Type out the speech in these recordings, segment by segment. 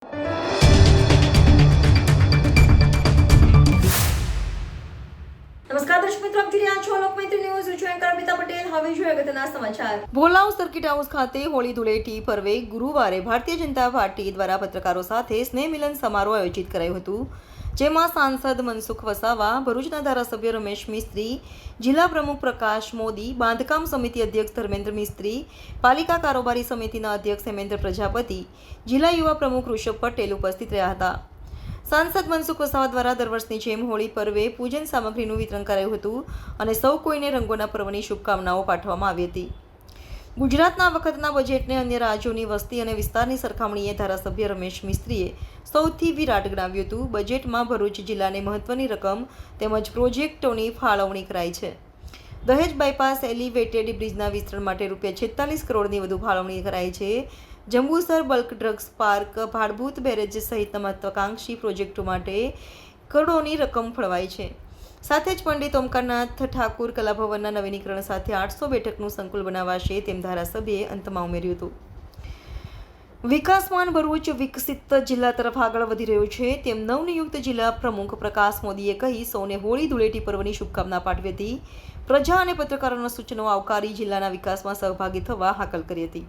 નમસ્કાર દર્શક મિત્રો, આપ જોઈ રહ્યા છો લોકમૈત્રી ન્યૂઝ. હું છું એન્કર અમિતા પટેલ. હવે જોઈએ અગત્યના સમાચાર. ભોલાવ સર્કિટ હાઉસ ખાતે હોળી ધૂળેટી પર્વે ગુરુવારે ભારતીય જનતા પાર્ટી દ્વારા પત્રકારો સાથે સ્નેહ મિલન સમારોહ આયોજિત કરાયું હતું, જેમાં સાંસદ મનસુખ વસાવા, ભરૂચના ધારાસભ્ય રમેશ મિસ્ત્રી, જિલ્લા પ્રમુખ પ્રકાશ મોદી, બાંધકામ સમિતિ અધ્યક્ષ ધર્મેન્દ્ર મિસ્ત્રી, પાલિકા કારોબારી સમિતિના અધ્યક્ષ હેમેન્દ્ર પ્રજાપતિ, જિલ્લા યુવા પ્રમુખ ઋષભ પટેલ ઉપસ્થિત રહ્યા હતા. સાંસદ મનસુખ વસાવા દ્વારા દર વર્ષની જેમ હોળી પર્વે પૂજન સામગ્રીનું વિતરણ કરાયું હતું અને સૌ કોઈને રંગોના પર્વની શુભકામનાઓ પાઠવવામાં આવી હતી. ગુજરાતના વખતના બજેટને અન્ય રાજ્યોની વસ્તી અને વિસ્તારની સરખામણીએ ધારાસભ્ય રમેશ મિસ્ત્રીએ સૌથી વિરાટ ગણાવ્યું હતું. બજેટમાં ભરૂચ જિલ્લાને મહત્વની રકમ તેમજ પ્રોજેક્ટોની ફાળવણી કરાઈ છે. દહેજ બાયપાસ એલિવેટેડ બ્રિજના વિસ્તરણ માટે ₹46 કરોડની વધુ ફાળવણી કરાઈ છે. Jambusar bulk drugs park, Bhadbhut barrage સહિતના મહત્વાકાંક્ષી પ્રોજેક્ટો માટે કરોડોની રકમ ફળવાઈ છે. સાથે જ પંડિત ઓમકારનાથ ઠાકુર કલાભવનના નવીનીકરણ સાથે 800 બેઠકનું સંકુલ બનાવાશે તેમ ધારાસભ્યએ અંતમાં ઉમેર્યું હતું. વિકાસમાન ભરૂચ વિકસિત જિલ્લા તરફ આગળ વધી રહ્યું છે તેમ નવનિયુક્ત જિલ્લા પ્રમુખ પ્રકાશ મોદીએ કહી સૌને હોળી ધૂળેટી પર્વની શુભકામના પાઠવી હતી. પ્રજા અને પત્રકારોના સૂચનો આવકારી જિલ્લાના વિકાસમાં સહભાગી થવા હાકલ કરી હતી.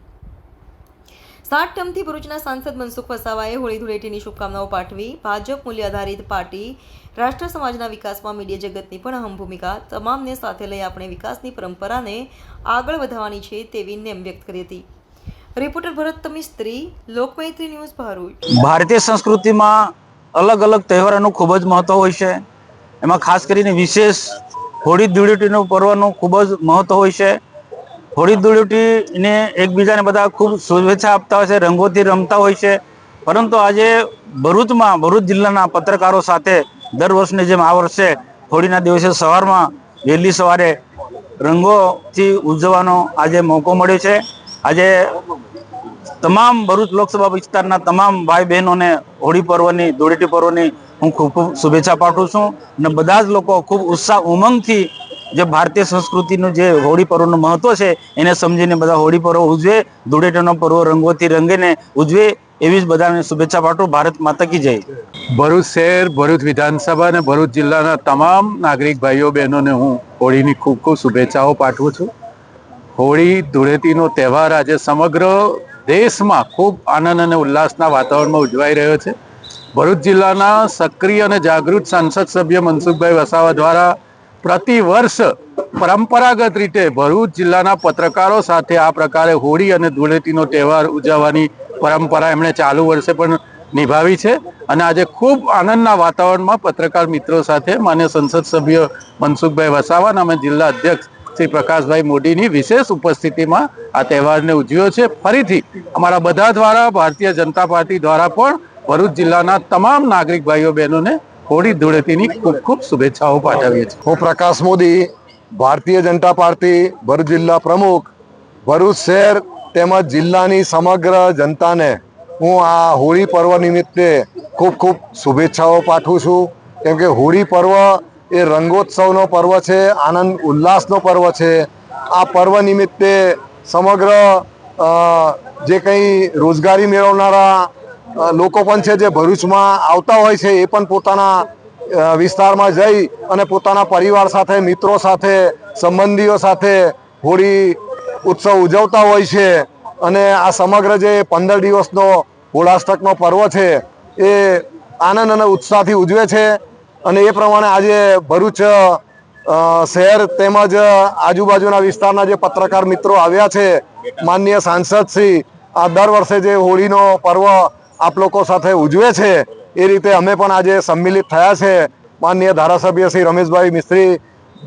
7 ટર્મથી ભરૂચના સાંસદ મનસુખ વસાવાએ હોળી ધૂળેટીની શુભકામનાઓ પાઠવી. ભાજપ મૂલ્ય આધારિત પાર્ટી રાષ્ટ્ર સમાજના વિકાસમાં મીડિયા જગતની પણ અહમ ભૂમિકા, તમામને સાથે લઈ આપણે વિકાસની પરંપરાને આગળ વધારવાની છે તેવી નેમ વ્યક્ત કરી હતી. રિપોર્ટર ભરત મિસ્ત્રી, લોકમૈત્રી ન્યૂઝ, ભરૂચ. ભારતીય સંસ્કૃતિમાં અલગ અલગ તહેવારોનું ખૂબ જ મહત્વ હોય છે. એમાં ખાસ કરીને વિશેષ હોળી ધૂળેટીનું પર્વનું ખૂબ જ મહત્વ હોય છે. હોળી ધૂળેટીને એકબીજાને બધા ખૂબ શુભેચ્છા આપતા હોય છે, રંગોથી રમતા હોય છે. પરંતુ આજે ભરૂચ જિલ્લાના પત્રકારો સાથે દર વર્ષની જેમ આ વર્ષે હોળીના દિવસે સવારમાં વહેલી સવારે રંગોથી ઉજવવાનો આજે મોકો મળ્યો છે. આજે તમામ ભરૂચ લોકસભા વિસ્તારના તમામ ભાઈ બહેનોને હોળી પર્વની, ધૂળેટી પર્વની હું ખૂબ ખૂબ શુભેચ્છા પાઠવું છું. અને બધા જ લોકો ખૂબ ઉત્સાહ ઉમંગથી જે ભારતીય સંસ્કૃતિનું જે હોળી પર્વનું મહત્વ છે એને સમજીને બધા હોળી પર્વ ઉજવે, ધૂળેટીનો પર્વ રંગોથી રંગીને ઉજવે, એવી જ બધાને શુભેચ્છા પાઠવું. ભારત માતા કી જય. ભરૂચ શહેર, ભરૂચ વિધાનસભા અને ભરૂચ જિલ્લાના તમામ નાગરિક ભાઈઓ બહેનોને હું હોળીની ખૂબ ખૂબ શુભેચ્છાઓ પાઠવું છું. હોળી ધૂળેટીનો તહેવાર આજે સમગ્ર દેશમાં ખૂબ આનંદ અને ઉલ્લાસના વાતાવરણમાં ઉજવાઈ રહ્યો છે. ભરૂચ જિલ્લાના સક્રિય અને જાગૃત સાંસદ સભ્ય મનસુખભાઈ વસાવા દ્વારા પ્રતિ વર્ષ પરંપરાગત રીતે ભરૂચ જિલ્લાના પત્રકારો સાથે આ પ્રકારે હોળી અને ધૂળેટીનો તહેવાર ઉજવવાની પરંપરા એમણે ચાલુ વર્ષે પણ નિભાવી છે. અને આજે ખૂબ આનંદના વાતાવરણમાં પત્રકાર મિત્રો સાથે માન્ય સંસદ સભ્ય મનસુખભાઈ વસાવા અને અમે જિલ્લા અધ્યક્ષ શ્રી પ્રકાશભાઈ મોદીની વિશેષ ઉપસ્થિતિમાં આ તહેવારને ઉજવ્યો છે. ફરીથી અમારા બધા દ્વારા, ભારતીય જનતા પાર્ટી દ્વારા પણ ભરૂચ જિલ્લાના તમામ નાગરિક ભાઈઓ બહેનોને હોળી ધૂળેટીની ખૂબ ખૂબ શુભેચ્છાઓ પાઠવીએ છીએ. હું પ્રકાશ મોદી, ભારતીય જનતા પાર્ટી ભરૂચ જિલ્લા પ્રમુખ, ભરૂચ શહેર તેમજ જિલ્લાની સમગ્ર જનતાને હું આ હોળી પર્વ નિમિત્તે ખૂબ ખૂબ શુભેચ્છાઓ પાઠવું છું. કેમ કે હોળી પર્વ એ રંગોત્સવનો પર્વ છે, આનંદ ઉલ્લાસનો પર્વ છે. આ પર્વ નિમિત્તે સમગ્ર જે કંઈ રોજગારી મેળવનારા લોકો પણ છે જે ભરૂચમાં આવતા હોય છે એ પણ પોતાના વિસ્તારમાં જઈ અને પોતાના પરિવાર સાથે, મિત્રો સાથે, સંબંધીઓ સાથે હોળી ઉત્સવ ઉજવતા હોય છે. અને આ સમગ્ર જે 15 દિવસનો હોળાષ્ટકનો પર્વ છે એ આનંદ અને ઉત્સાહથી ઉજવે છે. અને એ પ્રમાણે આજે ભરૂચ શહેર તેમજ આજુબાજુના વિસ્તારના જે પત્રકાર મિત્રો આવ્યા છે, માનનીય સાંસદ શ્રી આ દર વર્ષે જે હોળીનો પર્વ આપ લોકો સાથે ઉજવે છે એ રીતે અમે પણ આજે સંમિલિત થયા છે. માનનીય ધારાસભ્ય શ્રી રમેશભાઈ મિસ્ત્રી,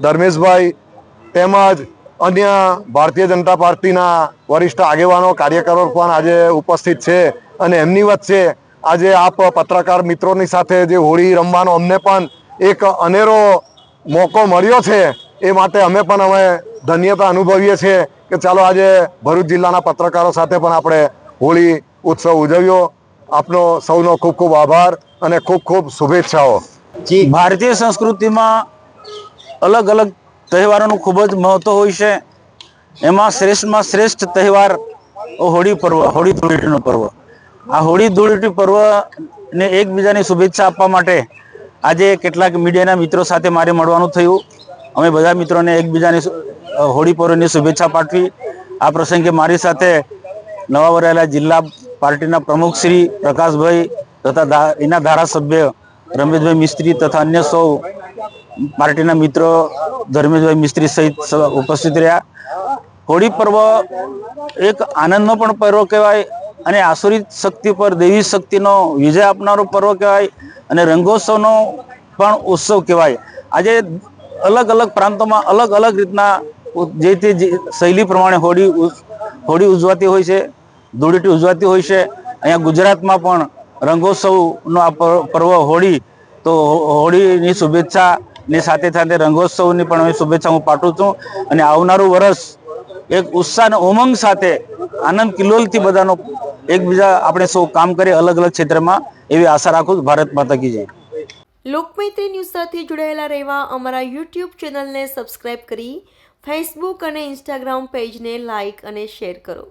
ધર્મેશભાઈ તેમજ અન્ય ભારતીય જનતા પાર્ટીના વરિષ્ઠ આગેવાનો, કાર્યકરો પણ આજે ઉપસ્થિત છે. અને એમની વચ્ચે આજે આપ પત્રકાર મિત્રોની સાથે જે હોળી રમવાનો અમને પણ એક અનેરો મોકો મળ્યો છે એ માટે અમે ધન્યતા અનુભવીએ છીએ કે ચાલો આજે ભરૂચ જિલ્લાના પત્રકારો સાથે પણ આપણે હોળી ઉત્સવ ઉજવ્યો. આપનો સૌનો ખૂબ ખૂબ આભાર અને ખૂબ ખૂબ શુભેચ્છાઓ. ભારતીય સંસ્કૃતિમાં અલગ અલગ તહેવારોનું ખૂબ જ મહત્વ હોય છે. એમાં શ્રેષ્ઠમાં શ્રેષ્ઠ તહેવાર હોળી પર્વ, હોળી ધૂળેટીનો પર્વ. આ હોળી ધૂળેટી પર્વને એકબીજાની શુભેચ્છા આપવા માટે આજે કેટલાક મીડિયાના મિત્રો સાથે મારે મળવાનું થયું. અમે બધા મિત્રોને એકબીજાની હોળી પર્વની શુભેચ્છા પાઠવી. આ પ્રસંગે મારી સાથે નવા વરાયેલા જિલ્લા પાર્ટીના પ્રમુખ શ્રી પ્રકાશભાઈ તથા એના ધારાસભ્ય રમેશભાઈ મિસ્ત્રી તથા અન્ય સૌ પાર્ટીના મિત્રો ધર્મેશભાઈ મિસ્ત્રી સહિત ઉપસ્થિત રહ્યા. હોળી પર્વ એક આનંદનો પણ પર્વ કહેવાય અને આસુરિત શક્તિ પર દેવી શક્તિનો વિજય આપનારો પર્વ કહેવાય અને રંગોત્સવનો પણ ઉત્સવ કહેવાય. આજે અલગ અલગ પ્રાંતોમાં અલગ અલગ રીતના જે તે શૈલી પ્રમાણે હોળી ઉજવાતી હોય છે, ધૂળેટી ઉજવાતી હોય છે. અહીંયા ગુજરાતમાં પણ રંગોત્સવનો આ પર્વ હોળી, તો હોળીની શુભેચ્છા ની સાથે સાથે રંગોત્સવની પણ હું શુભેચ્છા હું પાઠવું છું. અને આવનારું વર્ષ એક ઉત્સાહ અને ઉમંગ સાથે આનંદ કિલ્લોલથી બધાનો એકબીજા આપણે સૌ કામ કરીએ અલગ અલગ ક્ષેત્રમાં, એવી આશા રાખું છું. ભારત માતા કી જય. લોકમૈત્રી ન્યૂઝ સાથે જોડાયેલા રહેવા અમારા યુટ્યુબ ચેનલને સબસ્ક્રાઇબ કરી ફેસબુક અને ઇન્સ્ટાગ્રામ પેજને લાઇક અને શેર કરો.